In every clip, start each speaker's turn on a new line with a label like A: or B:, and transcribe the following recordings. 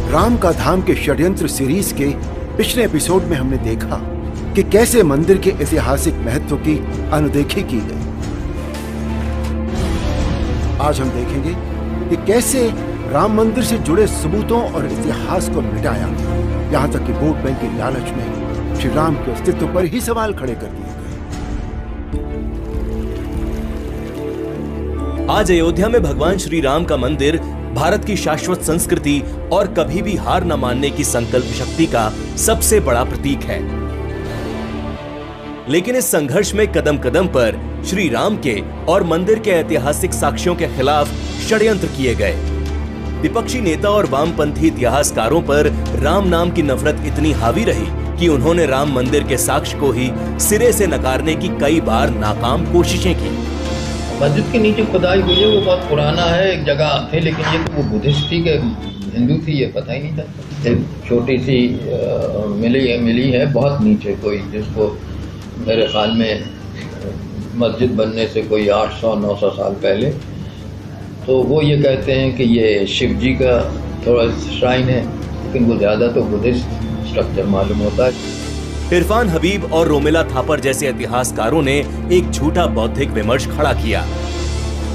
A: राम का धाम के षड्यंत्र सीरीज के पिछले एपिसोड में हमने देखा कि कैसे मंदिर के ऐतिहासिक महत्व की अनदेखी की गई। आज हम देखेंगे कि कैसे राम मंदिर से जुड़े सबूतों और इतिहास को मिटाया, यहां तक कि वोट बैंक के लालच में श्री राम के अस्तित्व पर ही सवाल खड़े कर दिए गए।
B: आज अयोध्या में भगवान श्री राम का मंदिर भारत की शाश्वत संस्कृति और कभी भी हार न मानने की संकल्प शक्ति का सबसे बड़ा प्रतीक है। लेकिन इस संघर्ष में कदम कदम पर श्री राम के और मंदिर के ऐतिहासिक साक्ष्यों के खिलाफ षड्यंत्र किए गए। विपक्षी नेता और वामपंथी इतिहासकारों पर राम नाम की नफरत इतनी हावी रही कि उन्होंने राम मंदिर के साक्ष्य को ही सिरे से नकारने की कई बार नाकाम कोशिशें की।
C: मस्जिद के नीचे खुदाई हुई है, वो बहुत पुराना है, एक जगह थे, लेकिन ये तो वो बुद्धिस्ट थी कि हिंदू थी ये पता ही नहीं था। एक छोटी सी मिली है बहुत नीचे, कोई जिसको मेरे ख्याल में मस्जिद बनने से कोई 800-900 साल पहले, तो वो ये कहते हैं कि ये शिव जी का थोड़ा श्राइन है, लेकिन वो ज़्यादा तो बुद्धिस्ट स्ट्रक्चर मालूम होता है।
B: इरफान हबीब और रोमिला थापर जैसे इतिहासकारों ने एक झूठा बौद्धिक विमर्श खड़ा किया।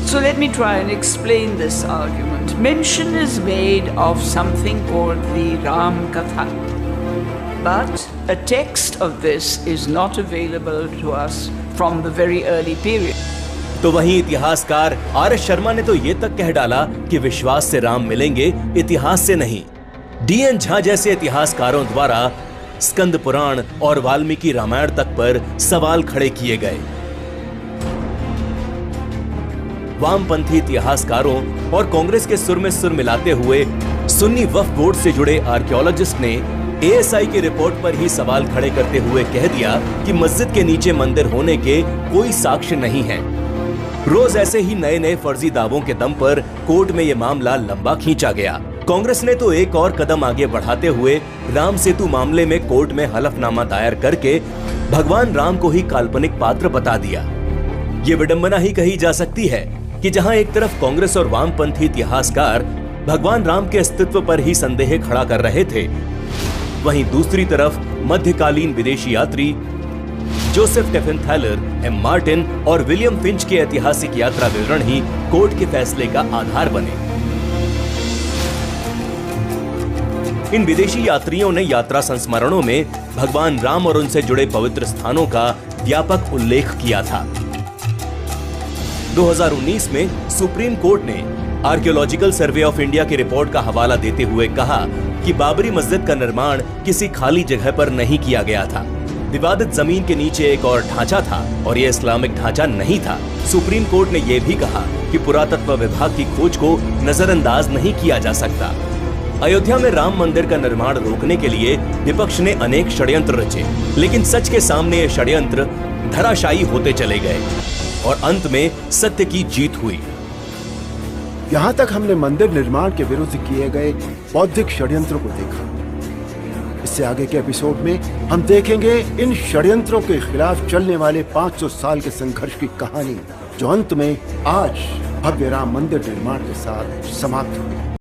D: So let me try and explain this argument. Mention is made of something called the Ram Katha, but a text of this is not available to us from the very early period.
B: तो वहीं इतिहासकार RS. Sharma ने तो ये तक कह डाला कि विश्वास से राम मिलेंगे, इतिहास से नहीं। डी.एन. झा जैसे इतिहासकारों द्वारा स्कंद पुराण और वाल्मीकि रामायण तक पर सवाल खड़े किए गए। वामपंथी इतिहासकारों और कांग्रेस के सुर में सुर मिलाते हुए सुन्नी वक्फ बोर्ड से जुड़े आर्कियोलॉजिस्ट ने एएसआई की रिपोर्ट पर ही सवाल खड़े करते हुए कह दिया कि मस्जिद के नीचे मंदिर होने के कोई साक्ष्य नहीं है। रोज ऐसे ही नए नए फर्जी दावों के दम पर कोर्ट में यह मामला लंबा खींचा गया। कांग्रेस ने तो एक और कदम आगे बढ़ाते हुए राम सेतु मामले में कोर्ट में हलफनामा दायर करके भगवान राम को ही काल्पनिक पात्र बता दिया। ये विडंबना ही कही जा सकती है कि जहां एक तरफ कांग्रेस और वामपंथी इतिहासकार भगवान राम के अस्तित्व पर ही संदेह खड़ा कर रहे थे, वहीं दूसरी तरफ मध्यकालीन विदेशी यात्री जोसेफ टेफेनथैलर, एम. मार्टिन और विलियम फिंच के ऐतिहासिक यात्रा विवरण ही कोर्ट के फैसले का आधार बने। इन विदेशी यात्रियों ने यात्रा संस्मरणों में भगवान राम और उनसे जुड़े पवित्र स्थानों का व्यापक उल्लेख किया था। 2019 में सुप्रीम कोर्ट ने आर्कियोलॉजिकल सर्वे ऑफ इंडिया की रिपोर्ट का हवाला देते हुए कहा कि बाबरी मस्जिद का निर्माण किसी खाली जगह पर नहीं किया गया था। विवादित जमीन के नीचे एक और ढांचा था और यह इस्लामिक ढांचा नहीं था। सुप्रीम कोर्ट ने यह भी कहा कि पुरातत्व विभाग की खोज को नजरअंदाज नहीं किया जा सकता। अयोध्या में राम मंदिर का निर्माण रोकने के लिए विपक्ष ने अनेक षड्यंत्र रचे, लेकिन सच के सामने ये षड्यंत्र धराशायी होते चले गए और अंत में सत्य की जीत हुई।
A: यहां तक हमने मंदिर निर्माण के विरुद्ध किए गए बौद्धिक षड्यंत्रों को देखा। इससे आगे के एपिसोड में हम देखेंगे इन षड्यंत्रों के खिलाफ चलने वाले 500 साल के संघर्ष की कहानी, जो अंत में आज भव्य राम मंदिर निर्माण के साथ समाप्त हुई।